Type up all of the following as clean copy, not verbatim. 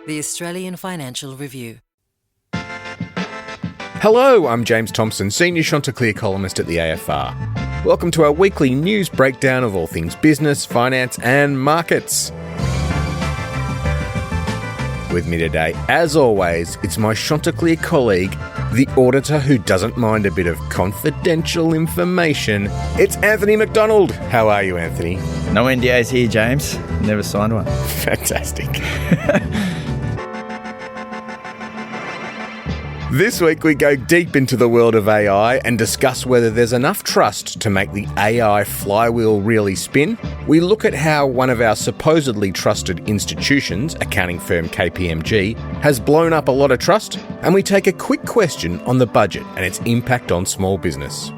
The Australian Financial Review. Hello, I'm James Thomson, Senior Chanticleer columnist at the AFR. Welcome to our weekly news breakdown of all things business, finance and markets. With me today, as always, it's my Chanticleer colleague, the auditor who doesn't mind a bit of confidential information. It's Anthony Macdonald. How are you, Anthony? No NDAs here, James. Never signed one. Fantastic. This week we go deep into the world of AI and discuss whether there's enough trust to make the AI flywheel really spin. We look at how one of our supposedly trusted institutions, accounting firm KPMG, has blown up a lot of trust, and we take a quick question on the budget and its impact on small business.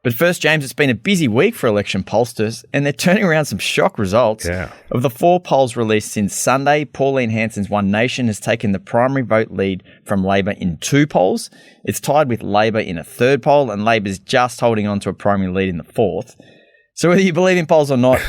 But first, James, it's been a busy week for election pollsters, and they're turning around some shock results. Yeah. Of the 4 polls released since Sunday, Pauline Hanson's One Nation has taken the primary vote lead from Labor in 2 polls. It's tied with Labor in a 3rd poll, and Labor's just holding on to a primary lead in the 4th. So whether you believe in polls or not,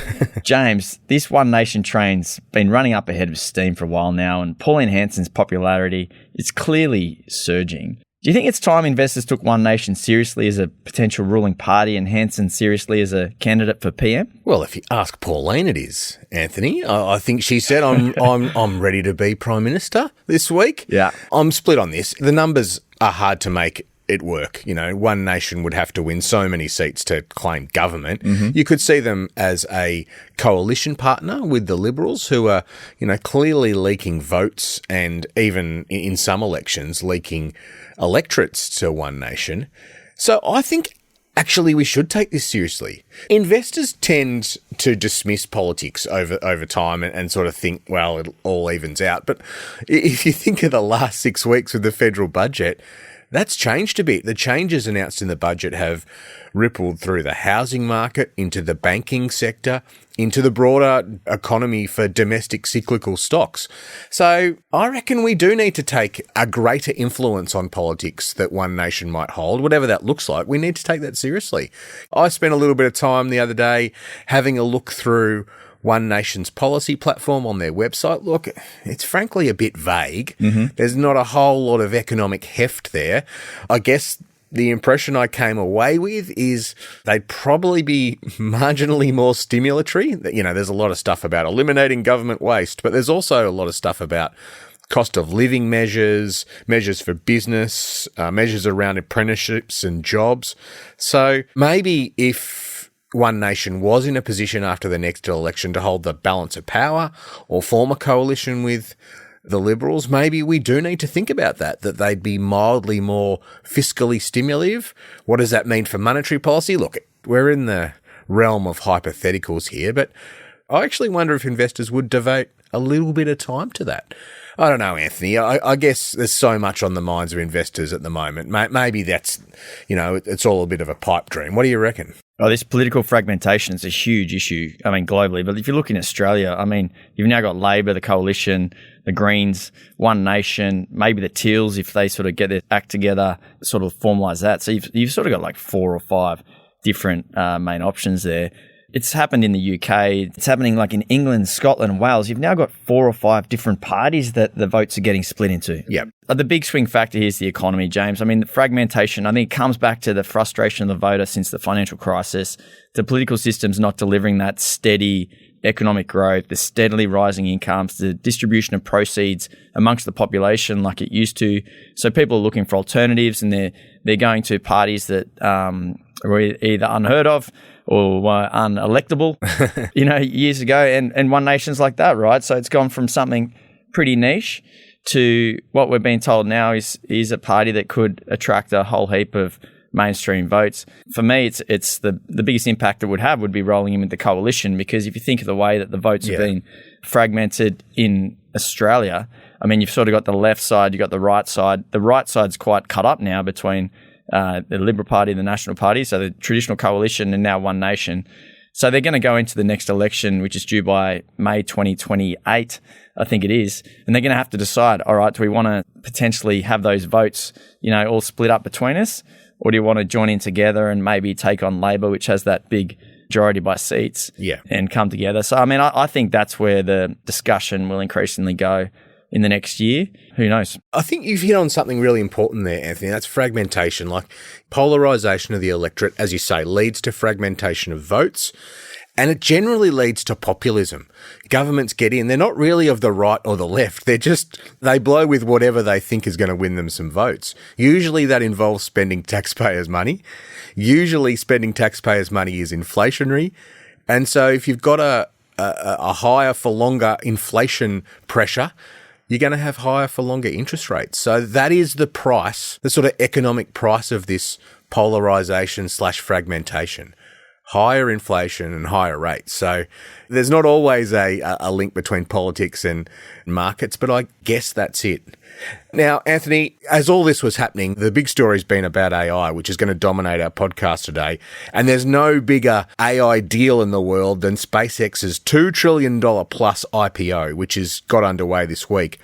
James, this One Nation train's been running up ahead of steam for a while now, and Pauline Hanson's popularity is clearly surging. Do you think it's time investors took One Nation seriously as a potential ruling party and Hanson seriously as a candidate for PM? Well, if you ask Pauline, it is, Anthony. I think she said, I'm ready to be Prime Minister this week. Yeah. I'm split on this. The numbers are hard to make it work. You know, One Nation would have to win so many seats to claim government. Mm-hmm. You could see them as a coalition partner with the Liberals, who are, clearly leaking votes and even in some elections leaking electorates to One Nation. So I think actually we should take this seriously. Investors tend to dismiss politics over time and sort of think, well, it all evens out. But if you think of the last 6 weeks with the federal budget, that's changed a bit. The changes announced in the budget have rippled through the housing market, into the banking sector, into the broader economy for domestic cyclical stocks. So I reckon we do need to take a greater influence on politics that One Nation might hold, whatever that looks like. We need to take that seriously. I spent a little bit of time the other day having a look through One Nation's policy platform on their website. Look, it's frankly a bit vague. Mm-hmm. There's not a whole lot of economic heft there. I guess the impression I came away with is they'd probably be marginally more stimulatory. There's a lot of stuff about eliminating government waste, but there's also a lot of stuff about cost of living measures, measures for business, measures around apprenticeships and jobs. So maybe if One Nation was in a position after the next election to hold the balance of power or form a coalition with the Liberals, maybe we do need to think about that they'd be mildly more fiscally stimulative. What does that mean for monetary policy? Look, we're in the realm of hypotheticals here, but I actually wonder if investors would devote a little bit of time to that. I don't know, Anthony. I guess there's so much on the minds of investors at the moment. Maybe that's, it's all a bit of a pipe dream. What do you reckon? Oh, this political fragmentation is a huge issue, globally. But if you look in Australia, you've now got Labor, the Coalition, the Greens, One Nation, maybe the Teals, if they sort of get their act together, sort of formalise that. So you've sort of got like 4 or 5 different main options there. It's happened in the UK. It's happening like in England, Scotland, and Wales. You've now got 4 or 5 different parties that the votes are getting split into. Yep. The big swing factor here is the economy, James. The fragmentation, I think, comes back to the frustration of the voter since the financial crisis. The political system's not delivering that steady economic growth, the steadily rising incomes, the distribution of proceeds amongst the population like it used to. So people are looking for alternatives, and they're going to parties that were either unheard of or were unelectable, years ago. And One Nation's like that, right? So it's gone from something pretty niche to what we're being told now is a party that could attract a whole heap of mainstream votes. For me, it's the biggest impact it would have would be rolling him into the coalition, because if you think of the way that the votes have been fragmented in Australia, you've sort of got the left side, you've got the right side. The right side's quite cut up now between the Liberal Party and the National Party, so the traditional coalition and now One Nation. So they're going to go into the next election, which is due by May 2028, I think it is, and they're going to have to decide, all right, do we want to potentially have those votes, all split up between us, or do you want to join in together and maybe take on Labor, which has that big majority by seats and come together. So, I mean, I think that's where the discussion will increasingly go in the next year. Who knows? I think you've hit on something really important there, Anthony. That's fragmentation. Like polarisation of the electorate, as you say, leads to fragmentation of votes. And it generally leads to populism. Governments get in. They're not really of the right or the left. They blow with whatever they think is going to win them some votes. Usually that involves spending taxpayers' money. Usually spending taxpayers' money is inflationary. And so if you've got a higher for longer inflation pressure, you're going to have higher for longer interest rates. So that is the price, the sort of economic price of this polarisation / fragmentation. Higher inflation and higher rates. So there's not always a link between politics and markets, but I guess that's it. Now, Anthony, as all this was happening, the big story's been about AI, which is going to dominate our podcast today. And there's no bigger AI deal in the world than SpaceX's $2 trillion plus IPO, which has got underway this week.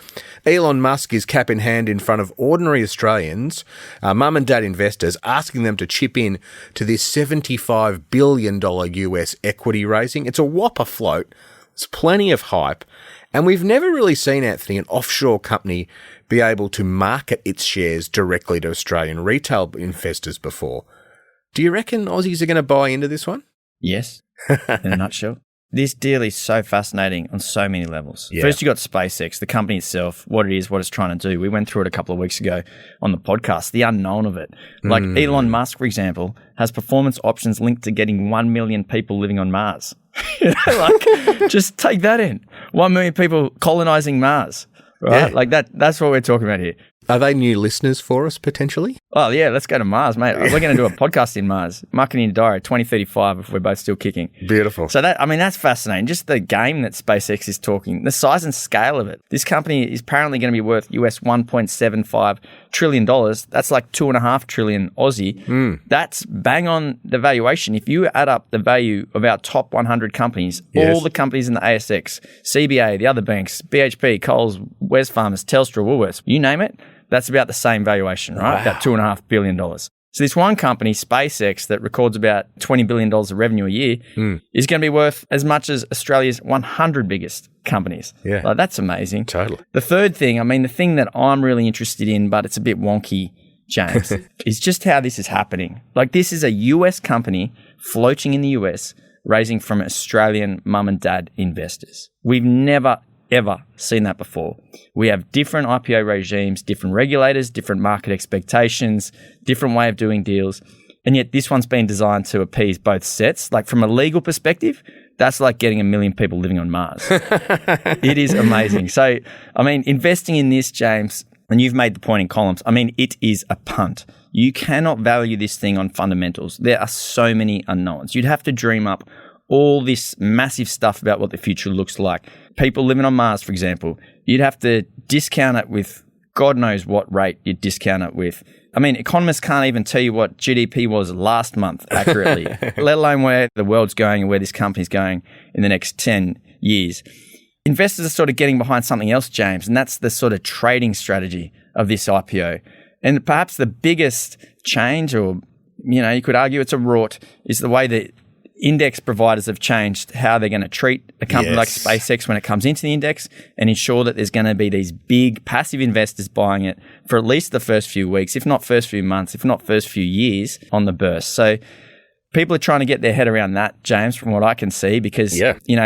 Elon Musk is cap in hand in front of ordinary Australians, mum and dad investors, asking them to chip in to this $75 billion US equity raising. It's a whopper float. There's plenty of hype. And we've never really seen, Anthony, an offshore company be able to market its shares directly to Australian retail investors before. Do you reckon Aussies are going to buy into this one? Yes, in a nutshell. This deal is so fascinating on so many levels. Yeah. First, you got SpaceX, the company itself, what it is, what it's trying to do. We went through it a couple of weeks ago on the podcast, the unknown of it. Like Elon Musk, for example, has performance options linked to getting 1 million people living on Mars. Just take that in. 1 million people colonizing Mars, right? Yeah. Like that's what we're talking about here. Are they new listeners for us, potentially? Oh, yeah, let's go to Mars, mate. We're going to do a podcast in Mars. Marketing your diary, 2035, if we're both still kicking. Beautiful. So, that's fascinating. Just the game that SpaceX is talking, the size and scale of it. This company is apparently going to be worth US $1.75 trillion. That's like 2.5 trillion Aussie. That's bang on the valuation. If you add up the value of our top 100 companies, all the companies in the ASX, CBA, the other banks, BHP, Coles, Wesfarmers, Telstra, Woolworths, you name it, that's about the same valuation, right? Wow. About $2.5 billion. So this one company, SpaceX, that records about $20 billion of revenue a year, is going to be worth as much as Australia's 100 biggest companies. Yeah. Like, that's amazing. Totally. The third thing, the thing that I'm really interested in, but it's a bit wonky, James, is just how this is happening. Like, this is a US company floating in the US, raising from Australian mum and dad investors. We've never ever seen that before. We have different IPO regimes, different regulators, different market expectations, different way of doing deals. And yet this one's been designed to appease both sets. Like, from a legal perspective, that's like getting 1 million people living on Mars. It is amazing. So, investing in this, James, and you've made the point in columns, it is a punt. You cannot value this thing on fundamentals. There are so many unknowns. You'd have to dream up all this massive stuff about what the future looks like. People living on Mars, for example, you'd have to discount it with God knows what rate you'd discount it with. Economists can't even tell you what GDP was last month accurately, let alone where the world's going and where this company's going in the next 10 years. Investors are sort of getting behind something else, James, and that's the sort of trading strategy of this IPO. And perhaps the biggest change, or, you could argue it's a rort, is the way that index providers have changed how they're going to treat a company like SpaceX when it comes into the index, and ensure that there's going to be these big passive investors buying it for at least the first few weeks, if not first few months, if not first few years on the burst. So people are trying to get their head around that, James, from what I can see, because,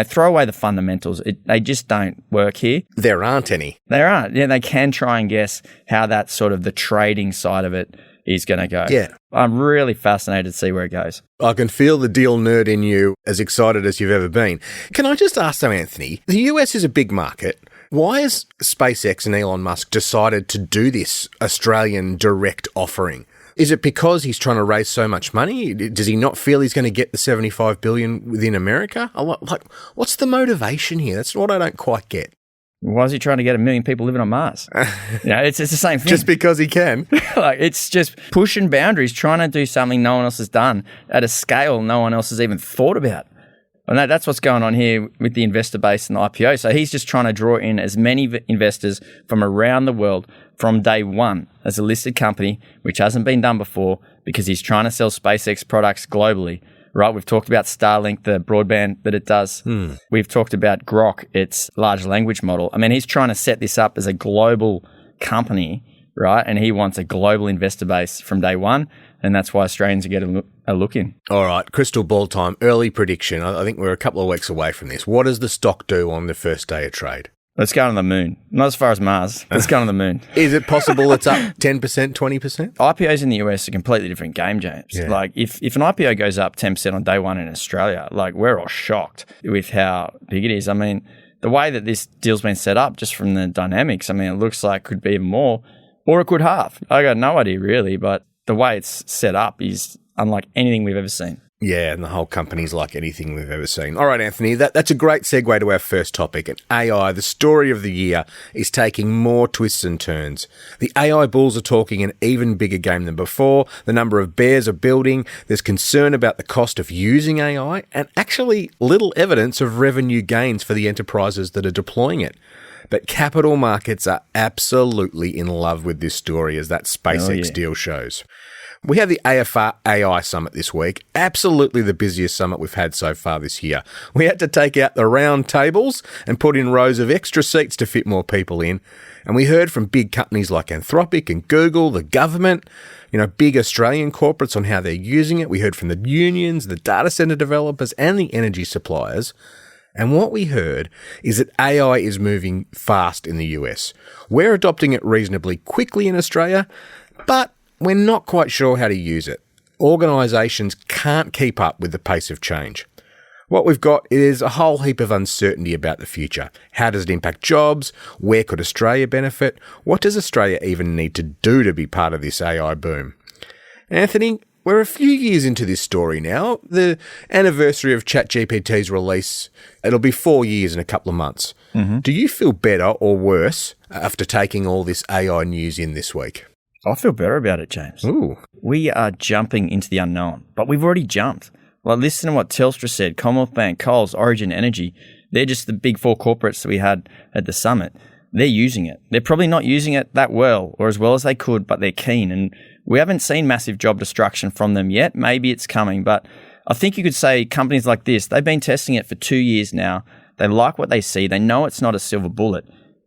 throw away the fundamentals. They just don't work here. There aren't any. There aren't. Yeah, they can try and guess how that sort of the trading side of it is going to go. Yeah. I'm really fascinated to see where it goes. I can feel the deal nerd in you as excited as you've ever been. Can I just ask though, Anthony, the US is a big market. Why has SpaceX and Elon Musk decided to do this Australian direct offering? Is it because he's trying to raise so much money? Does he not feel he's going to get the $75 billion within America? Like, what's the motivation here? That's what I don't quite get. Why is he trying to get 1 million people living on Mars? It's the same thing. Just because he can. It's just pushing boundaries, trying to do something no one else has done at a scale no one else has even thought about. And that's what's going on here with the investor base and the IPO. So he's just trying to draw in as many investors from around the world from day one as a listed company, which hasn't been done before, because he's trying to sell SpaceX products globally right? We've talked about Starlink, the broadband that it does. We've talked about Grok, its large language model. I mean, he's trying to set this up as a global company, right? And he wants a global investor base from day one. And that's why Australians are getting a look in. All right, crystal ball time, early prediction. I think we're a couple of weeks away from this. What does the stock do on the first day of trade? Let's go on the moon. Not as far as Mars. Let's go on the moon. Is it possible it's up 10%, 20%? IPOs in the US are a completely different game, James. Yeah. Like if an IPO goes up 10% on day one in Australia, like we're all shocked with how big it is. I mean, the way that this deal's been set up, just from the dynamics, I mean, it looks like it could be even more or it could halve. I got no idea really, but the way it's set up is unlike anything we've ever seen. Yeah, and the whole company's like anything we've ever seen. All right, Anthony, that's a great segue to our first topic. And AI, the story of the year, is taking more twists and turns. The AI bulls are talking an even bigger game than before. The number of bears are building. There's concern about the cost of using AI and actually little evidence of revenue gains for the enterprises that are deploying it. But capital markets are absolutely in love with this story, as that SpaceX deal shows. We had the AFR AI Summit this week, absolutely the busiest summit we've had so far this year. We had to take out the round tables and put in rows of extra seats to fit more people in. And we heard from big companies like Anthropic and Google, the government, big Australian corporates on how they're using it. We heard from the unions, the data center developers, and the energy suppliers. And what we heard is that AI is moving fast in the US. We're adopting it reasonably quickly in Australia, but we're not quite sure how to use it. Organisations can't keep up with the pace of change. What we've got is a whole heap of uncertainty about the future. How does it impact jobs? Where could Australia benefit? What does Australia even need to do to be part of this AI boom? Anthony, we're a few years into this story now. The anniversary of ChatGPT's release, it'll be 4 years in a couple of months. Mm-hmm. Do you feel better or worse after taking all this AI news in this week? I feel better about it, James. Ooh. We are jumping into the unknown, but we've already jumped. Like, listen to what Telstra said, Commonwealth Bank, Coles, Origin Energy. They're just the big four corporates that we had at the summit. They're using it. They're probably not using it that well or as well as they could, but they're keen. And we haven't seen massive job destruction from them yet. Maybe it's coming, but I think you could say companies like this, they've been testing it for 2 years now. They like what they see. They know it's not a silver bullet,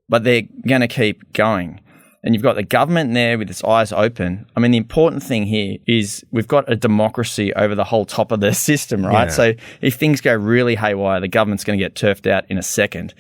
but they're going to keep going. And you've got the government there with its eyes open. I mean, the important thing here is we've got a democracy over the whole top of the system, right? Yeah. So if things go really haywire, the government's going to get turfed out in a second.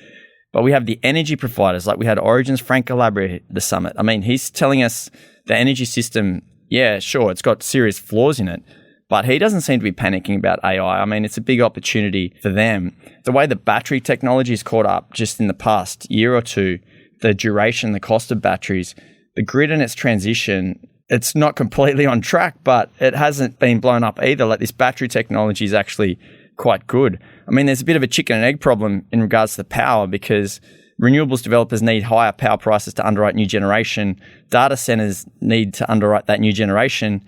But we have the energy providers, like we had Origin's Frank Calabria at the summit. I mean, he's telling us the energy system, yeah, sure, it's got serious flaws in it, but he doesn't seem to be panicking about AI. I mean, it's a big opportunity for them. The way the battery technology is caught up just in the past year or two, the duration, the cost of batteries, the grid and its transition, it's not completely on track, but it hasn't been blown up either. Like, this battery technology is actually quite good. I mean, there's a bit of a chicken and egg problem in regards to the power, because renewables developers need higher power prices to underwrite new generation. Data centers need to underwrite that new generation,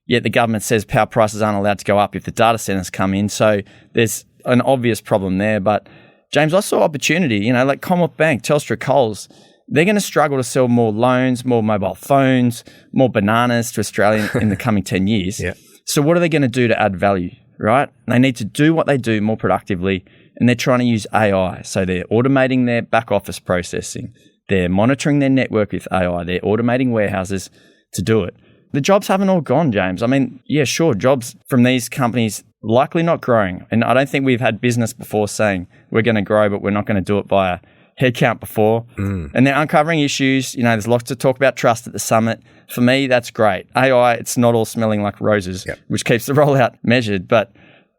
yet the government says power prices aren't allowed to go up if the data centers come in. So there's an obvious problem there. But James, I saw opportunity, like Commonwealth Bank, Telstra, Coles, they're going to struggle to sell more loans, more mobile phones, more bananas to Australia in the coming 10 years. Yeah. So what are they going to do to add value, right? They need to do what they do more productively, and they're trying to use AI. So they're automating their back office processing. They're monitoring their network with AI. They're automating warehouses to do it. The jobs haven't all gone, James. I mean, yeah, sure, jobs from these companies likely not growing. And I don't think we've had business before saying we're going to grow, but we're not going to do it by a headcount before. And they're uncovering issues. There's lots to talk about trust at the summit. For me, that's great. AI, it's not all smelling like roses, which keeps the rollout measured. But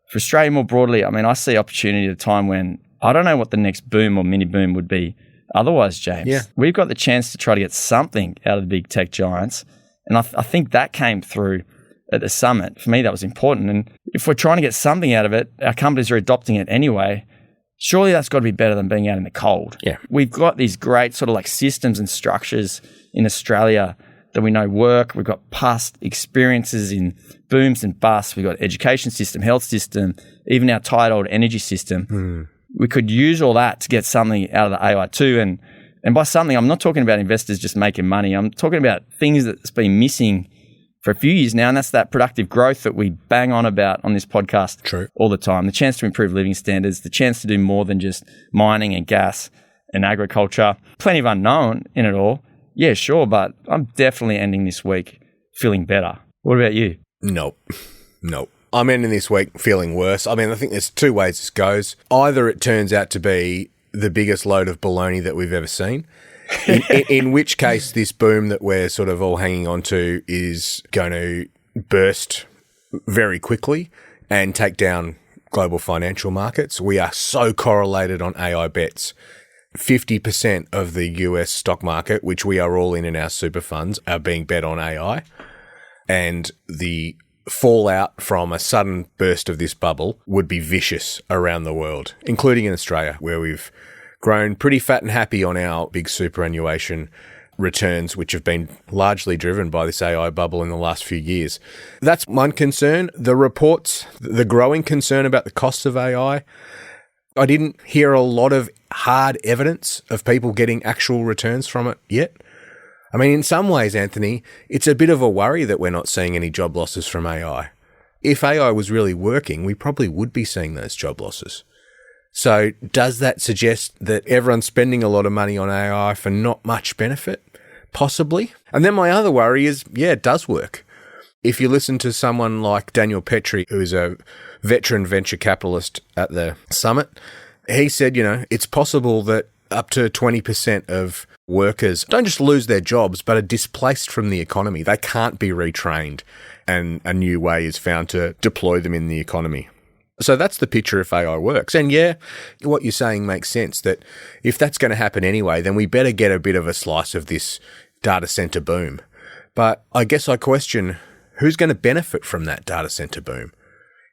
for Australia more broadly, I mean, I see opportunity at a time when I don't know what the next boom or mini boom would be otherwise, James. Yeah. We've got the chance to try to get something out of the big tech giants. And I think that came through at the summit. For me, that was important. And if we're trying to get something out of it, our companies are adopting it anyway. Surely that's got to be better than being out in the cold. Yeah. We've got these great sort of like systems and structures in Australia that we know work. We've got past experiences in booms and busts. We've got education system, health system, even our tired old energy system. We could use all that to get something out of the AI too. And by something, I'm not talking about investors just making money. I'm talking about things that's been missing for a few years now, and that's that productive growth that we bang on about on this podcast True. all the time. The chance to improve living standards, the chance to do more than just mining and gas and agriculture. Plenty of unknown in it all. Yeah, sure, but I'm definitely ending this week feeling better. What about you? Nope. I'm ending this week feeling worse. I mean, I think there's two ways this goes. Either it turns out to be the biggest load of baloney that we've ever seen, in which case this boom that we're sort of all hanging on to is going to burst very quickly and take down global financial markets. We are so correlated on AI bets. 50% of the US stock market, which we are all in our super funds, are being bet on AI. And the fallout from a sudden burst of this bubble would be vicious around the world, including in Australia, where we've grown pretty fat and happy on our big superannuation returns, which have been largely driven by this AI bubble in the last few years. That's one concern. The reports, the growing concern about the costs of AI, I didn't hear a lot of hard evidence of people getting actual returns from it yet. I mean, in some ways, Anthony, it's a bit of a worry that we're not seeing any job losses from AI. If AI was really working, we probably would be seeing those job losses. So does that suggest that everyone's spending a lot of money on AI for not much benefit? Possibly. And then my other worry is, yeah, it does work. If you listen to someone like Daniel Petrie, who is a veteran venture capitalist at the summit, he said, it's possible that up to 20% of workers don't just lose their jobs, but are displaced from the economy. They can't be retrained, and a new way is found to deploy them in the economy. So that's the picture if AI works. And yeah, what you're saying makes sense, that if that's going to happen anyway, then we better get a bit of a slice of this data center boom. But I guess I question, who's going to benefit from that data center boom?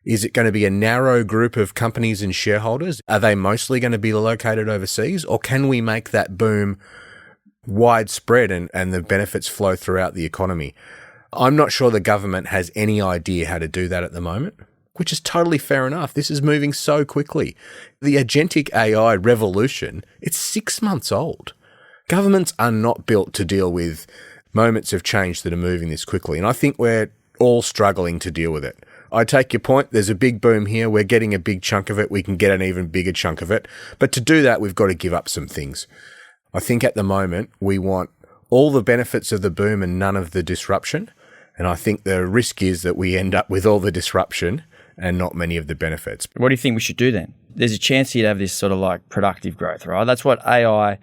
Is it going to be a narrow group of companies and shareholders? Are they mostly going to be located overseas? Or can we make that boom widespread and the benefits flow throughout the economy? I'm not sure the government has any idea how to do that at the moment, which is totally fair enough. This is moving so quickly. The agentic AI revolution, it's 6 months old. Governments are not built to deal with moments of change that are moving this quickly. And I think we're all struggling to deal with it. I take your point. There's a big boom here. We're getting a big chunk of it. We can get an even bigger chunk of it. But to do that, we've got to give up some things. I think at the moment, we want all the benefits of the boom and none of the disruption. And I think the risk is that we end up with all the disruption and not many of the benefits. What do you think we should do then? There's a chance here to have this sort of like productive growth, right? That's what AI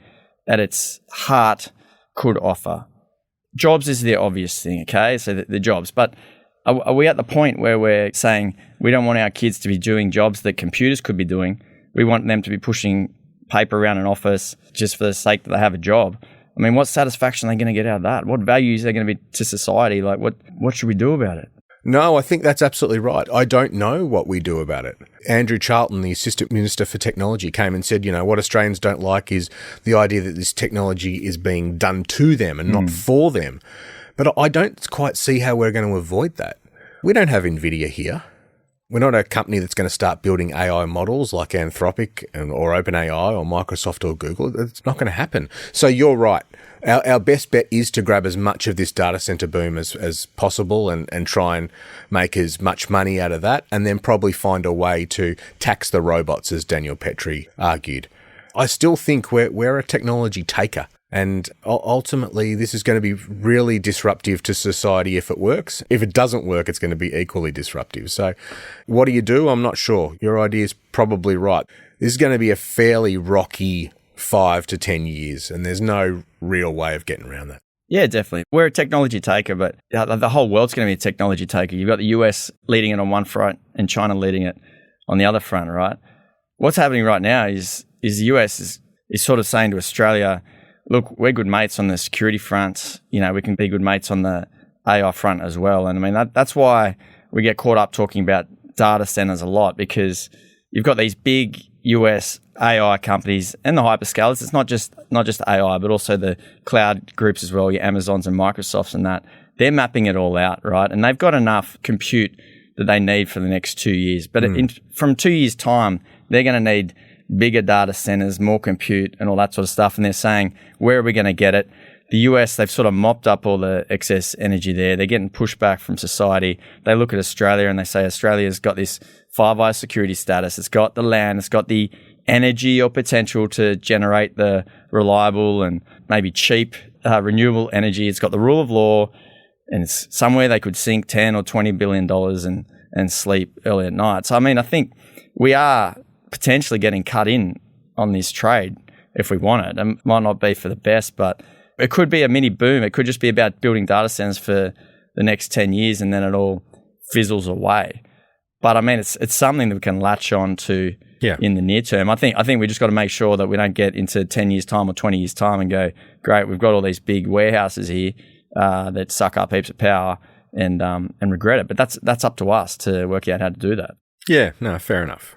at its heart could offer. Jobs is the obvious thing, okay? So the jobs. But are we at the point where we're saying we don't want our kids to be doing jobs that computers could be doing? We want them to be pushing paper around an office just for the sake that they have a job. I mean, what satisfaction are they going to get out of that? What values are they going to be to society? Like, what should we do about it? No, I think that's absolutely right. I don't know what we do about it. Andrew Charlton, the Assistant Minister for Technology, came and said, what Australians don't like is the idea that this technology is being done to them and not for them. But I don't quite see how we're going to avoid that. We don't have NVIDIA here. We're not a company that's going to start building AI models like Anthropic or OpenAI or Microsoft or Google. It's not going to happen. So you're right. Our best bet is to grab as much of this data center boom as possible and try and make as much money out of that, and then probably find a way to tax the robots, as Daniel Petrie argued. I still think we're a technology taker. And ultimately, this is going to be really disruptive to society if it works. If it doesn't work, it's going to be equally disruptive. So what do you do? I'm not sure. Your idea is probably right. This is going to be a fairly rocky 5 to 10 years, and there's no real way of getting around that. Yeah, definitely. We're a technology taker, but the whole world's going to be a technology taker. You've got the US leading it on one front and China leading it on the other front, right? What's happening right now is the US is sort of saying to Australia, look, we're good mates on the security front. We can be good mates on the AI front as well. And I mean, that's why we get caught up talking about data centers a lot, because you've got these big US AI companies and the hyperscalers. It's not just AI, but also the cloud groups as well, your Amazons and Microsofts and that. They're mapping it all out, right? And they've got enough compute that they need for the next 2 years. But from 2 years' time, they're going to need bigger data centers, more compute and all that sort of stuff. And they're saying, where are we going to get it? the US, they've sort of mopped up all the excess energy there. They're getting pushback from society. They look at Australia and they say Australia's got this Five Eyes security status. It's got the land. It's got the energy or potential to generate the reliable and maybe cheap renewable energy. It's got the rule of law, and it's somewhere they could sink $10 or $20 billion and sleep early at night. So, I mean, I think we are potentially getting cut in on this trade if we want it. It might not be for the best, but it could be a mini boom. It could just be about building data centers for the next 10 years and then it all fizzles away. But I mean, it's something that we can latch on to in the near term. I think we just got to make sure that we don't get into 10 years' time or 20 years' time and go, great, we've got all these big warehouses here that suck up heaps of power and regret it. But that's up to us to work out how to do that. Yeah, no, fair enough.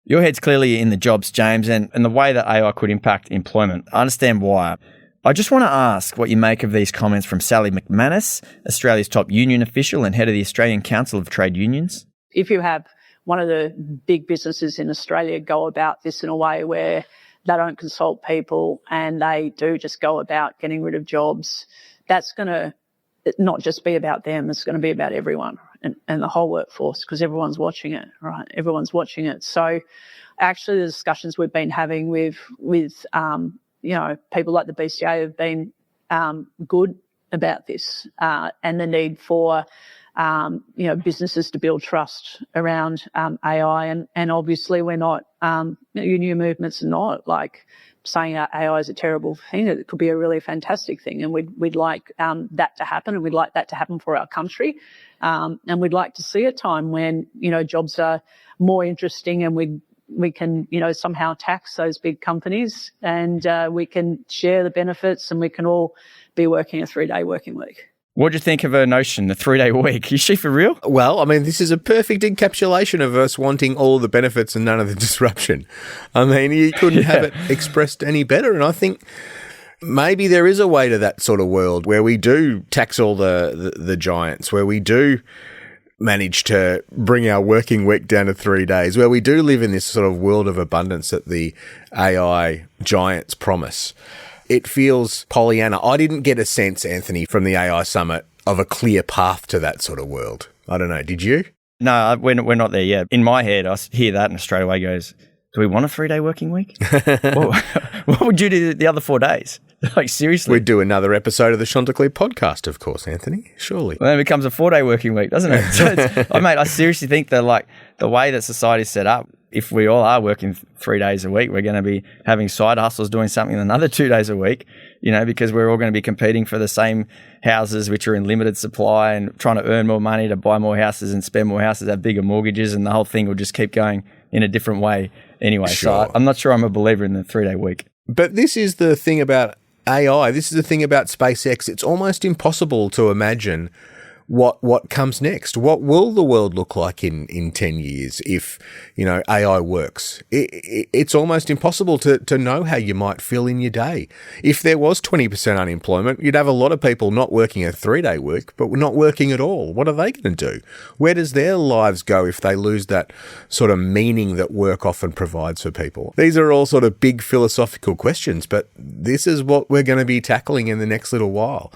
Your head's clearly in the jobs, James, and the way that AI could impact employment. I understand why. I just want to ask what you make of these comments from Sally McManus, Australia's top union official and head of the Australian Council of Trade Unions. If you have one of the big businesses in Australia go about this in a way where they don't consult people and they do just go about getting rid of jobs, that's going to not just be about them, it's going to be about everyone and the whole workforce, because everyone's watching it, right? Everyone's watching it. So actually the discussions we've been having with people like the BCA have been good about this and the need for businesses to build trust around AI. And obviously we're not, union movements are not like saying AI is a terrible thing. It could be a really fantastic thing. And we'd like that to happen, and we'd like that to happen for our country. And we'd like to see a time when, jobs are more interesting and we can, somehow tax those big companies and we can share the benefits and we can all be working a 3-day working week. What do you think of her notion, the 3-day week? Is she for real? Well, I mean, this is a perfect encapsulation of us wanting all the benefits and none of the disruption. I mean, you couldn't have it expressed any better. And I think maybe there is a way to that sort of world where we do tax all the giants, where we do manage to bring our working week down to 3 days, where we do live in this sort of world of abundance that the AI giants promise. It feels Pollyanna. I didn't get a sense, Anthony, from the AI Summit of a clear path to that sort of world. I don't know. Did you? No, we're not there yet. In my head, I hear that and straight away goes, do we want a 3-day working week? What would you do the other 4 days? Like, seriously? We'd do another episode of the Chanticleer podcast, of course, Anthony. Surely. Well, then it becomes a 4-day working week, doesn't it? So mate, I seriously think that, like, the way that society's set up, if we all are working 3 days a week, we're going to be having side hustles doing something another 2 days a week, because we're all going to be competing for the same houses, which are in limited supply, and trying to earn more money to buy more houses and spend more houses, have bigger mortgages, and the whole thing will just keep going in a different way anyway. Sure. So I'm not sure I'm a believer in the 3-day week. But this is the thing about AI. This is the thing about SpaceX. It's almost impossible to imagine what comes next. What will the world look like in 10 years if, AI works? It's almost impossible to know how you might feel in your day. If there was 20% unemployment, you'd have a lot of people not working a 3-day week, but not working at all. What are they going to do? Where does their lives go if they lose that sort of meaning that work often provides for people? These are all sort of big philosophical questions, but this is what we're going to be tackling in the next little while.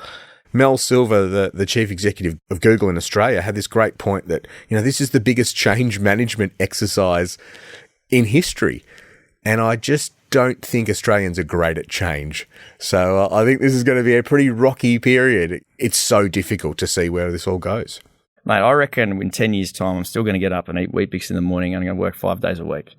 Mel Silver, the chief executive of Google in Australia, had this great point that, this is the biggest change management exercise in history. And I just don't think Australians are great at change. So I think this is going to be a pretty rocky period. It's so difficult to see where this all goes. Mate, I reckon in 10 years' time, I'm still going to get up and eat Weet-Bix in the morning and I'm going to work 5 days a week.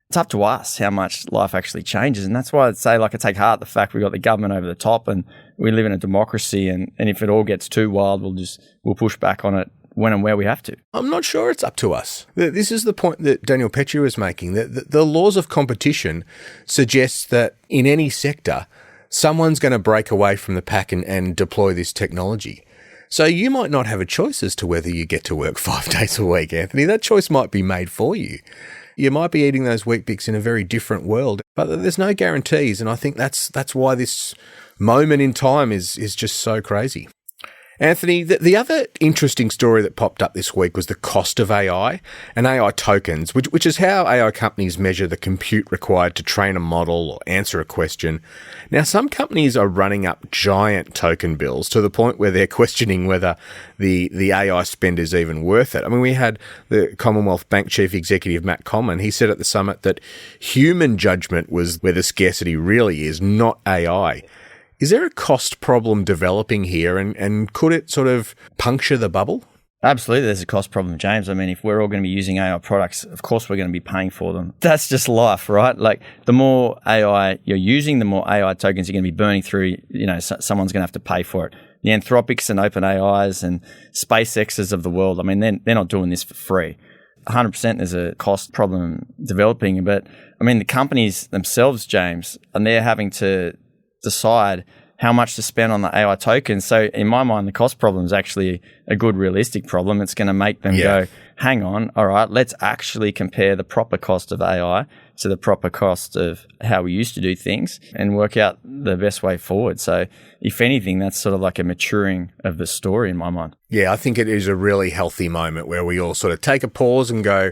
It's up to us how much life actually changes. And that's why I'd say, I take heart the fact we've got the government over the top and we live in a democracy. And if it all gets too wild, we'll push back on it when and where we have to. I'm not sure it's up to us. This is the point that Daniel Petrie was making, that the laws of competition suggest that in any sector, someone's going to break away from the pack and deploy this technology. So you might not have a choice as to whether you get to work 5 days a week, Anthony. That choice might be made for you. You might be eating those Weet-Bix in a very different world, but there's no guarantees. And I think that's why this moment in time is just so crazy. Anthony, the other interesting story that popped up this week was the cost of AI and AI tokens, which is how AI companies measure the compute required to train a model or answer a question. Now, some companies are running up giant token bills to the point where they're questioning whether the AI spend is even worth it. I mean, we had the Commonwealth Bank Chief Executive Matt Comyn. He said at the summit that human judgment was where the scarcity really is, not AI. Is there a cost problem developing here, and could it sort of puncture the bubble? Absolutely, there's a cost problem, James. I mean, if we're all going to be using AI products, of course we're going to be paying for them. That's just life, right? Like, the more AI you're using, the more AI tokens you're going to be burning through. You know, someone's going to have to pay for it. The Anthropics and OpenAIs and SpaceX's of the world, I mean, they're not doing this for free. 100% there's a cost problem developing. But, I mean, the companies themselves, James, and they're having to decide how much to spend on the AI tokens. So in my mind, the cost problem is actually a good realistic problem. It's going to make them go, hang on, all right, let's actually compare the proper cost of AI to the proper cost of how we used to do things and work out the best way forward. So if anything, that's sort of like a maturing of the story in my mind. Yeah, I think it is a really healthy moment where we all sort of take a pause and go,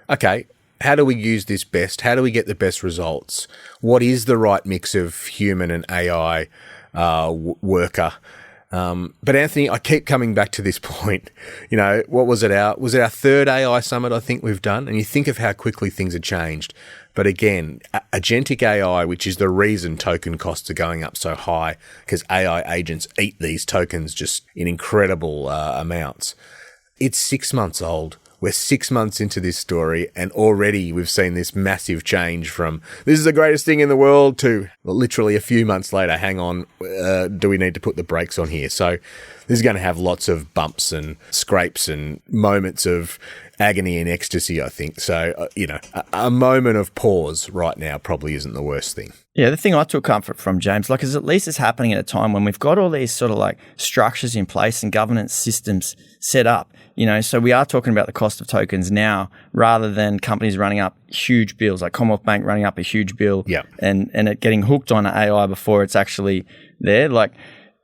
okay, how do we use this best? How do we get the best results? What is the right mix of human and AI worker? But Anthony, I keep coming back to this point. You know, what was it? Was it our third AI summit I think we've done? And you think of how quickly things have changed. But again, agentic AI, which is the reason token costs are going up so high, because AI agents eat these tokens just in incredible amounts. It's 6 months old. We're 6 months into this story, and already we've seen this massive change from this is the greatest thing in the world to literally a few months later, hang on, do we need to put the brakes on here? So this is going to have lots of bumps and scrapes and moments of agony and ecstasy, I think. So, a moment of pause right now probably isn't the worst thing. Yeah, the thing I took comfort from, James, is at least it's happening at a time when we've got all these sort of like structures in place and governance systems set up, so we are talking about the cost of tokens now rather than companies running up huge bills, like Commonwealth Bank running up a huge bill and it getting hooked on AI before it's actually there.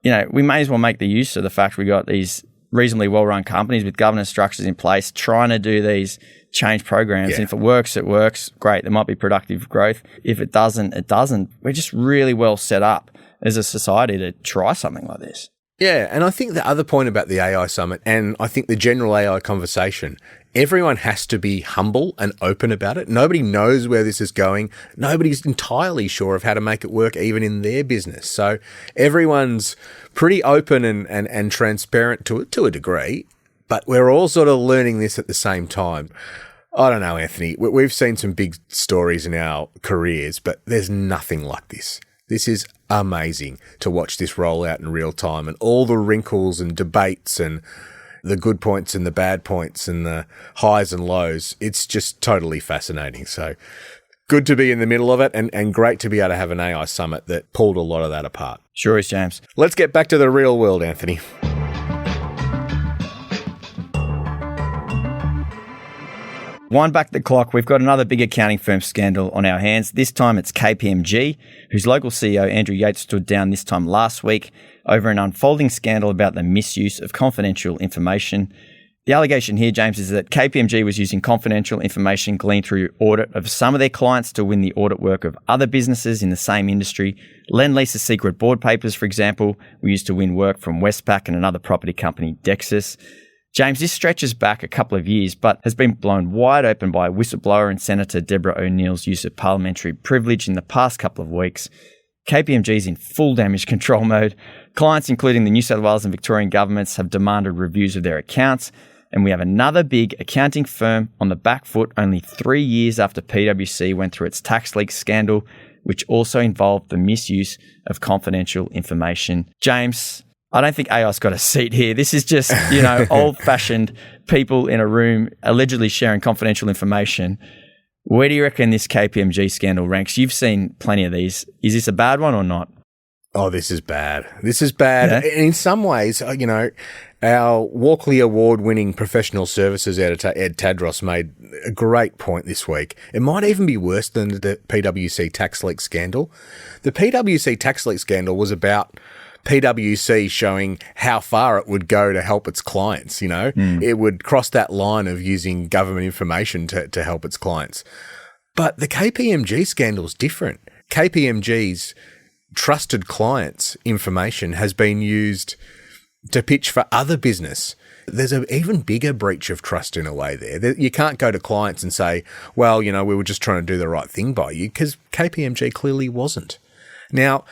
We may as well make the use of the fact we got these reasonably well-run companies with governance structures in place trying to do these change programs. And if it works, it works. Great. There might be productive growth. If it doesn't, it doesn't. We're just really well set up as a society to try something like this. Yeah, and I think the other point about the AI summit, and I think the general AI conversation, everyone has to be humble and open about it. Nobody knows where this is going. Nobody's entirely sure of how to make it work even in their business. So everyone's pretty open and transparent to a degree, but we're all sort of learning this at the same time. I don't know, Anthony. We've seen some big stories in our careers, but there's nothing like this. This is amazing to watch this roll out in real time and all the wrinkles and debates and the good points and the bad points and the highs and lows. It's just totally fascinating. So good to be in the middle of it and great to be able to have an AI summit that pulled a lot of that apart. Sure is, James. Let's get back to the real world, Anthony. Wind back the clock, we've got another big accounting firm scandal on our hands. This time it's KPMG, whose local CEO Andrew Yates stood down this time last week over an unfolding scandal about the misuse of confidential information. The allegation here, James, is that KPMG was using confidential information gleaned through audit of some of their clients to win the audit work of other businesses in the same industry. Lendlease's secret board papers, for example, were used to win work from Westpac and another property company, Dexus. James, this stretches back a couple of years, but has been blown wide open by whistleblower and Senator Deborah O'Neill's use of parliamentary privilege in the past couple of weeks. KPMG is in full damage control mode. Clients, including the New South Wales and Victorian governments, have demanded reviews of their accounts. And we have another big accounting firm on the back foot only 3 years after PwC went through its tax leak scandal, which also involved the misuse of confidential information. James, I don't think AI's got a seat here. This is just, old-fashioned people in a room allegedly sharing confidential information. Where do you reckon this KPMG scandal ranks? You've seen plenty of these. Is this a bad one or not? Oh, this is bad. This is bad. Yeah. In some ways, our Walkley Award-winning professional services editor, Ed Tadros, made a great point this week. It might even be worse than the PwC tax leak scandal. The PwC tax leak scandal was about PwC showing how far it would go to help its clients, It would cross that line of using government information to help its clients. But the KPMG scandal is different. KPMG's trusted clients' information has been used to pitch for other business. There's an even bigger breach of trust in a way there. You can't go to clients and say, well, we were just trying to do the right thing by you, because KPMG clearly wasn't. Now,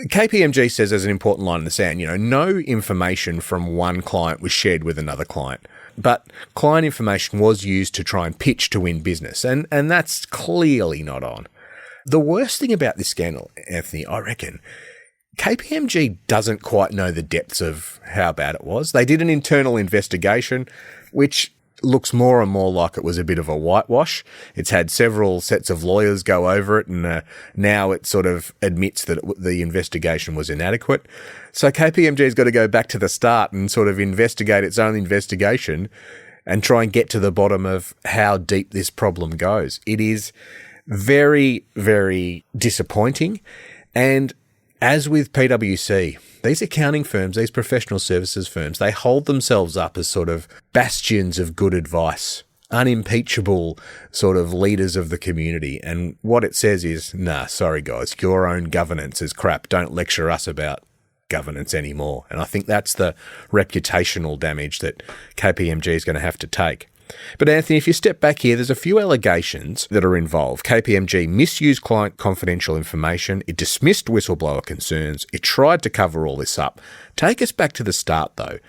KPMG says there's an important line in the sand, no information from one client was shared with another client, but client information was used to try and pitch to win business, and that's clearly not on. The worst thing about this scandal, Anthony, I reckon, KPMG doesn't quite know the depths of how bad it was. They did an internal investigation, which looks more and more like it was a bit of a whitewash. It's had several sets of lawyers go over it, and now it sort of admits that the investigation was inadequate. So KPMG's got to go back to the start and sort of investigate its own investigation and try and get to the bottom of how deep this problem goes. It is very, very disappointing. And as with PwC, these accounting firms, these professional services firms, they hold themselves up as sort of bastions of good advice, unimpeachable sort of leaders of the community. And what it says is, nah, sorry guys, your own governance is crap. Don't lecture us about governance anymore. And I think that's the reputational damage that KPMG is going to have to take. But Anthony, if you step back here, there's a few allegations that are involved. KPMG misused client confidential information. It dismissed whistleblower concerns. It tried to cover all this up. Take us back to the start, though.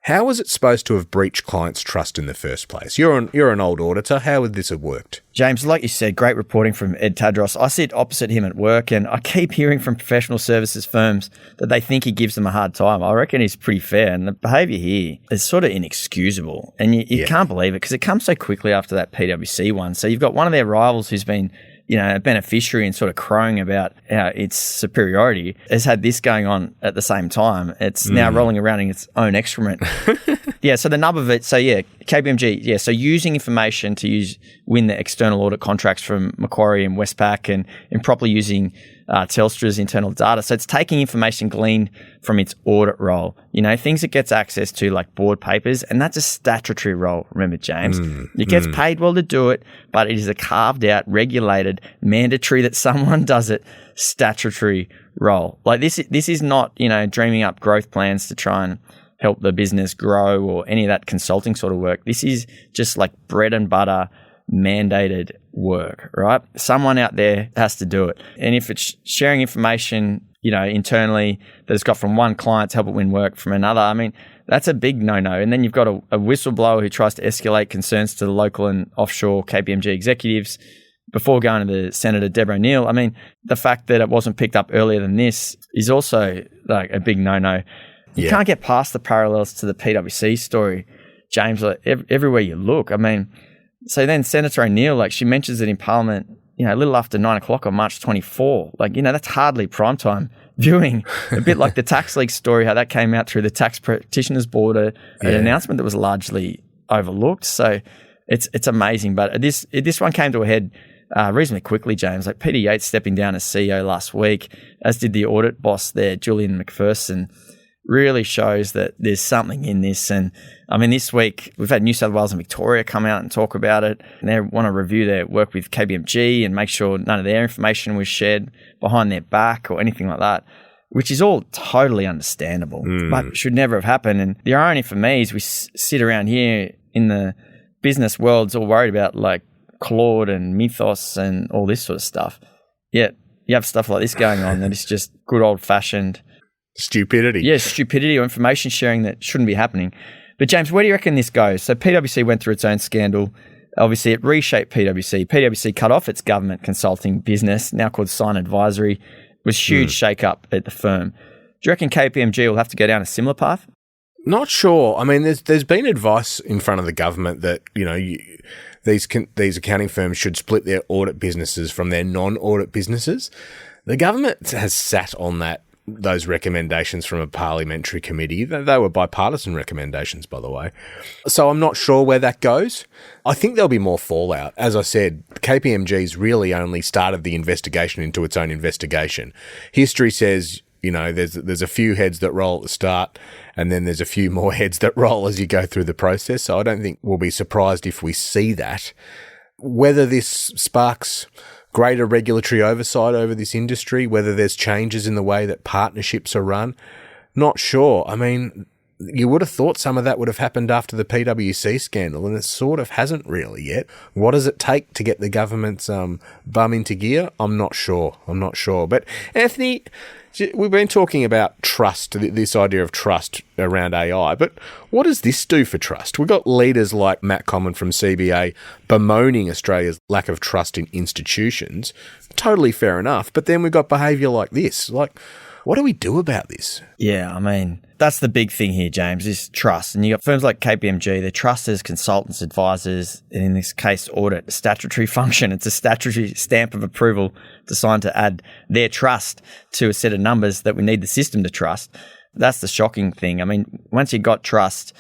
How was it supposed to have breached clients' trust in the first place? You're an old auditor. How would this have worked? James, like you said, great reporting from Ed Tadros. I sit opposite him at work, and I keep hearing from professional services firms that they think he gives them a hard time. I reckon he's pretty fair, and the behaviour here is sort of inexcusable. And you can't believe it because it comes so quickly after that PwC one. So you've got one of their rivals who's been a beneficiary and sort of crowing about its superiority, has had this going on at the same time. It's now rolling around in its own excrement. So the nub of it, KPMG, so using information to win the external audit contracts from Macquarie and Westpac and improperly using Telstra's internal data. So it's taking information gleaned from its audit role, things it gets access to like board papers, and that's a statutory role, remember, James. It gets paid well to do it, but it is a carved out, regulated, mandatory that someone does it, statutory role. Like this is not, dreaming up growth plans to try and help the business grow or any of that consulting sort of work. This is just like bread and butter mandated work, right? Someone out there has to do it. And if it's sharing information, internally that it's got from one client to help it win work from another, I mean, that's a big no-no. And then you've got a whistleblower who tries to escalate concerns to the local and offshore KPMG executives before going to the Senator Deborah O'Neill. I mean, the fact that it wasn't picked up earlier than this is also like a big no-no. You can't get past the parallels to the PwC story, James, like everywhere you look. I mean, so then Senator O'Neill, she mentions it in Parliament, a little after 9 o'clock on March 24. That's hardly primetime viewing. A bit like the tax leak story, how that came out through the Tax Practitioners Board, an announcement that was largely overlooked. So it's amazing. But this one came to a head reasonably quickly, James. Like Peter Yates stepping down as CEO last week, as did the audit boss there, Julian McPherson, really shows that there's something in this. And I mean, this week we've had New South Wales and Victoria come out and talk about it, and they want to review their work with KPMG and make sure none of their information was shared behind their back or anything like that, which is all totally understandable, but should never have happened. And the irony for me is we sit around here in the business world's all worried about like Claude and Mythos and all this sort of stuff. Yet you have stuff like this going on that is just good old fashioned stupidity. Yeah, stupidity or information sharing that shouldn't be happening. But James, where do you reckon this goes? So PwC went through its own scandal. Obviously, it reshaped PwC. PwC cut off its government consulting business, now called Sign Advisory. It was huge shake-up at the firm. Do you reckon KPMG will have to go down a similar path? Not sure. I mean, there's been advice in front of the government that, these accounting firms should split their audit businesses from their non-audit businesses. The government has sat on those recommendations from a parliamentary committee. They were bipartisan recommendations, by the way. So I'm not sure where that goes. I think there'll be more fallout. As I said, KPMG's really only started the investigation into its own investigation. History says, You know, there's a few heads that roll at the start, and then there's a few more heads that roll as you go through the process. So I don't think we'll be surprised if we see that. Whether this sparks greater regulatory oversight over this industry, whether there's changes in the way that partnerships are run, not sure. I mean, you would have thought some of that would have happened after the PwC scandal, and it sort of hasn't really yet. What does it take to get the government's bum into gear? I'm not sure. But Anthony, we've been talking about trust, this idea of trust around AI, but what does this do for trust? We've got leaders like Matt Common from CBA bemoaning Australia's lack of trust in institutions. Totally fair enough. But then we've got behaviour like this. Like, what do we do about this? Yeah, I mean, that's the big thing here, James, is trust. And you got firms like KPMG, they're trusted as consultants, advisors, and in this case, audit, a statutory function. It's a statutory stamp of approval designed to add their trust to a set of numbers that we need the system to trust. That's the shocking thing. I mean, once you got trust,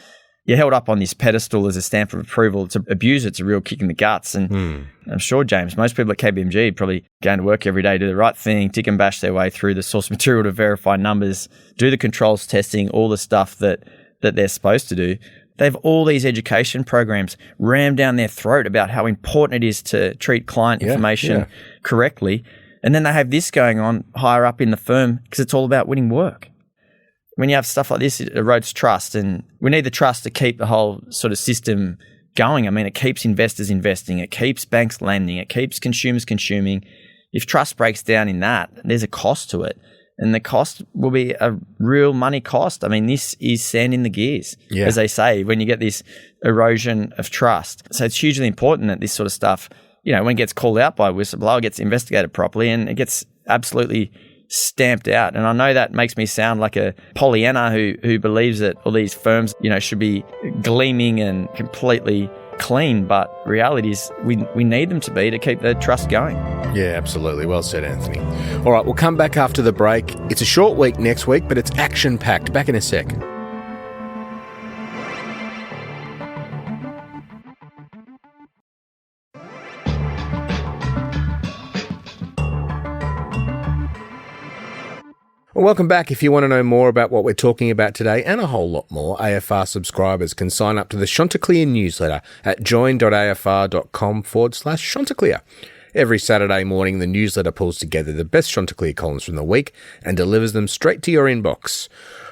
you're held up on this pedestal as a stamp of approval. To abuse it's a real kick in the guts. And I'm sure, James, most people at KPMG are probably going to work every day, do the right thing, tick and bash their way through the source material to verify numbers, do the controls testing, all the stuff that they're supposed to do. They have all these education programs rammed down their throat about how important it is to treat client information correctly. And then they have this going on higher up in the firm because it's all about winning work. When you have stuff like this, it erodes trust, and we need the trust to keep the whole sort of system going. I mean, it keeps investors investing, it keeps banks lending, it keeps consumers consuming. If trust breaks down in that, there's a cost to it, and the cost will be a real money cost. I mean, this is sand in the gears, as they say, when you get this erosion of trust. So it's hugely important that this sort of stuff, you know, when it gets called out by a whistleblower, gets investigated properly, and it gets absolutely stamped out. And I know that makes me sound like a Pollyanna who believes that all these firms, you know, should be gleaming and completely clean, but reality is we need them to be to keep the trust going. Yeah, absolutely. Well said, Anthony. All right, we'll come back after the break. It's a short week next week, but it's action-packed. Back in a sec. Well, welcome back. If you want to know more about what we're talking about today and a whole lot more, AFR subscribers can sign up to the Chanticleer newsletter at join.afr.com/Chanticleer. Every Saturday morning, the newsletter pulls together the best Chanticleer columns from the week and delivers them straight to your inbox.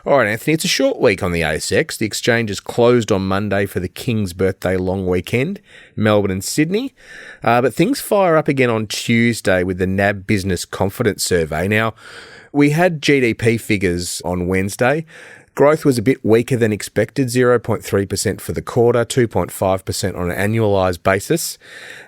All right, Anthony, it's a short week on the ASX. The exchange is closed on Monday for the King's birthday long weekend, Melbourne and Sydney. But things fire up again on Tuesday with the NAB Business Confidence Survey. Now, we had GDP figures on Wednesday. Growth was a bit weaker than expected, 0.3% for the quarter, 2.5% on an annualised basis.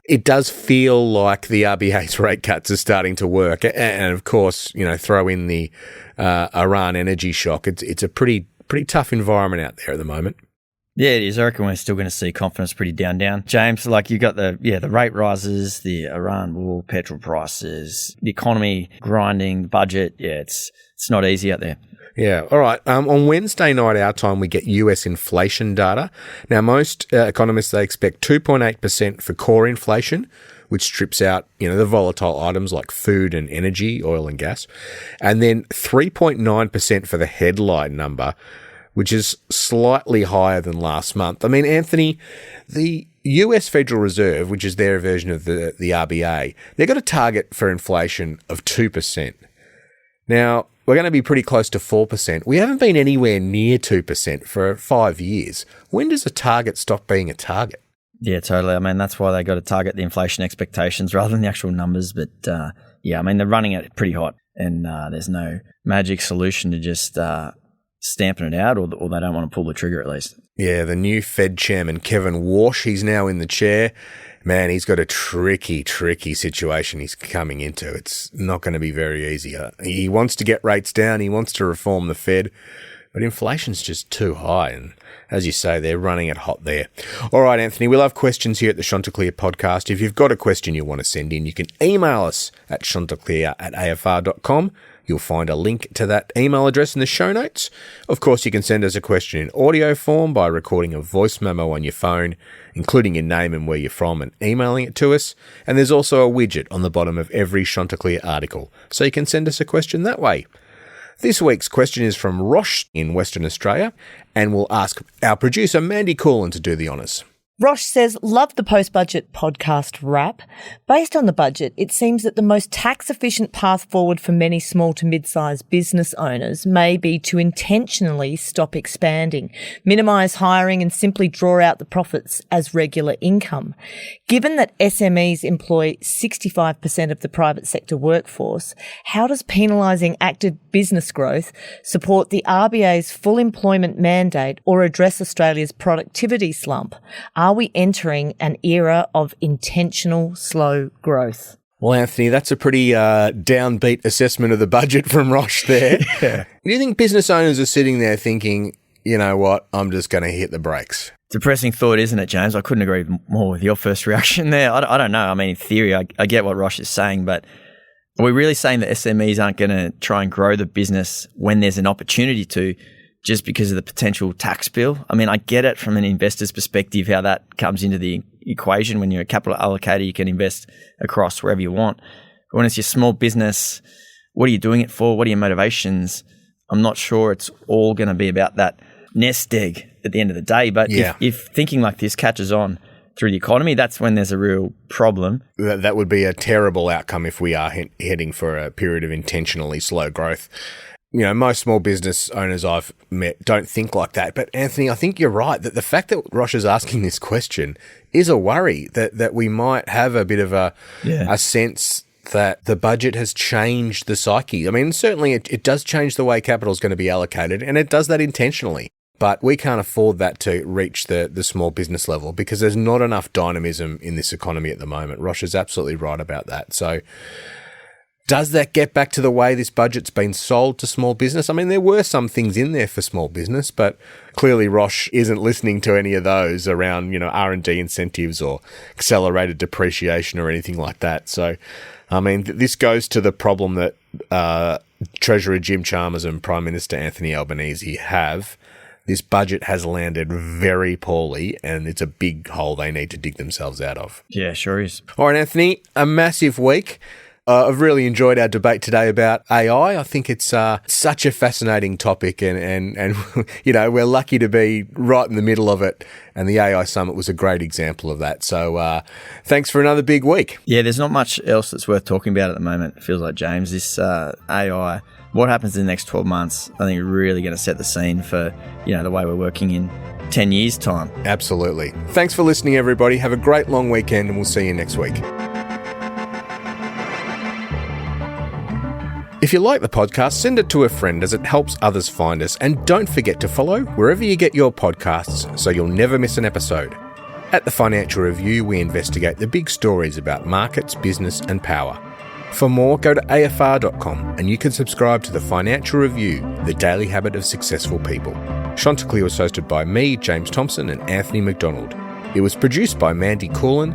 It does feel like the RBA's rate cuts are starting to work. And of course, you know, throw in the Iran energy shock. It's a pretty tough environment out there at the moment. Yeah, it is. I reckon we're still going to see confidence pretty down. James, like you got the rate rises, the Iran war, petrol prices, the economy grinding, the budget. Yeah, it's not easy out there. Yeah. All right. On Wednesday night, our time, we get US inflation data. Now, most economists, they expect 2.8% for core inflation, which strips out, you know, the volatile items like food and energy, oil and gas, and then 3.9% for the headline number, which is slightly higher than last month. I mean, Anthony, the US Federal Reserve, which is their version of the RBA, they've got a target for inflation of 2%. Now, we're going to be pretty close to 4%. We haven't been anywhere near 2% for 5 years. When does a target stop being a target? Yeah, totally. I mean, that's why they got to target the inflation expectations rather than the actual numbers. But yeah, I mean, they're running it pretty hot, and there's no magic solution to just stamping it out, or they don't want to pull the trigger at least. Yeah, the new Fed chairman, Kevin Warsh, he's now in the chair. Man, he's got a tricky situation he's coming into. It's not going to be very easy. He wants to get rates down. He wants to reform the Fed, but inflation's just too high. And as you say, they're running it hot there. All right, Anthony, we'll have questions here at the Chanticleer podcast. If you've got a question you want to send in, you can email us at chanticleer@afr.com. You'll find a link to that email address in the show notes. Of course, you can send us a question in audio form by recording a voice memo on your phone, including your name and where you're from, and emailing it to us. And there's also a widget on the bottom of every Chanticleer article, so you can send us a question that way. This week's question is from Rosh in Western Australia, and we'll ask our producer, Mandy Coolin, to do the honours. Rosh says, love the post-budget podcast wrap. Based on the budget, it seems that the most tax-efficient path forward for many small to mid-sized business owners may be to intentionally stop expanding, minimise hiring and simply draw out the profits as regular income. Given that SMEs employ 65% of the private sector workforce, how does penalising active business growth support the RBA's full employment mandate or address Australia's productivity slump? Are we entering an era of intentional slow growth? Well, Anthony, that's a pretty downbeat assessment of the budget from Rosh there. Yeah. Do you think business owners are sitting there thinking, you know what, I'm just going to hit the brakes? Depressing thought, isn't it, James? I couldn't agree more with your first reaction there. I don't know. I mean, in theory, I get what Rosh is saying, but are we really saying that SMEs aren't going to try and grow the business when there's an opportunity to, just because of the potential tax bill? I mean, I get it from an investor's perspective, how that comes into the equation. When you're a capital allocator, you can invest across wherever you want. But when it's your small business, what are you doing it for? What are your motivations? I'm not sure it's all going to be about that nest egg at the end of the day. But if thinking like this catches on through the economy, that's when there's a real problem. That would be a terrible outcome if we are heading for a period of intentionally slow growth. You know, most small business owners I've met don't think like that. But Anthony, I think you're right that the fact that Rosh is asking this question is a worry that we might have a bit of a sense that the budget has changed the psyche. I mean, certainly it does change the way capital is going to be allocated, and it does that intentionally. But we can't afford that to reach the small business level because there's not enough dynamism in this economy at the moment. Rosh is absolutely right about that. So does that get back to the way this budget's been sold to small business? I mean, there were some things in there for small business, but clearly Rosh isn't listening to any of those around, you know, R&D incentives or accelerated depreciation or anything like that. So, I mean, this goes to the problem that Treasurer Jim Chalmers and Prime Minister Anthony Albanese have. This budget has landed very poorly, and it's a big hole they need to dig themselves out of. Yeah, sure is. All right, Anthony, a massive week. I've really enjoyed our debate today about AI. I think it's such a fascinating topic, and you know, we're lucky to be right in the middle of it. And the AI Summit was a great example of that. So thanks for another big week. Yeah, there's not much else that's worth talking about at the moment, it feels like, James. This AI, what happens in the next 12 months, I think really going to set the scene for, you know, the way we're working in 10 years' time. Absolutely. Thanks for listening, everybody. Have a great long weekend, and we'll see you next week. If you like the podcast, send it to a friend as it helps others find us. And don't forget to follow wherever you get your podcasts so you'll never miss an episode. At The Financial Review, we investigate the big stories about markets, business and power. For more, go to afr.com and you can subscribe to The Financial Review, the daily habit of successful people. Chanticleer was hosted by me, James Thomson, and Anthony Macdonald. It was produced by Mandy Coolin.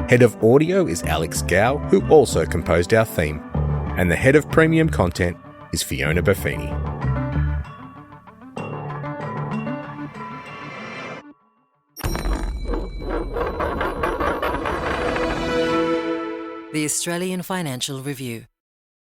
Head of audio is Alex Gow, who also composed our theme. And the head of premium content is Fiona Buffini. The Australian Financial Review.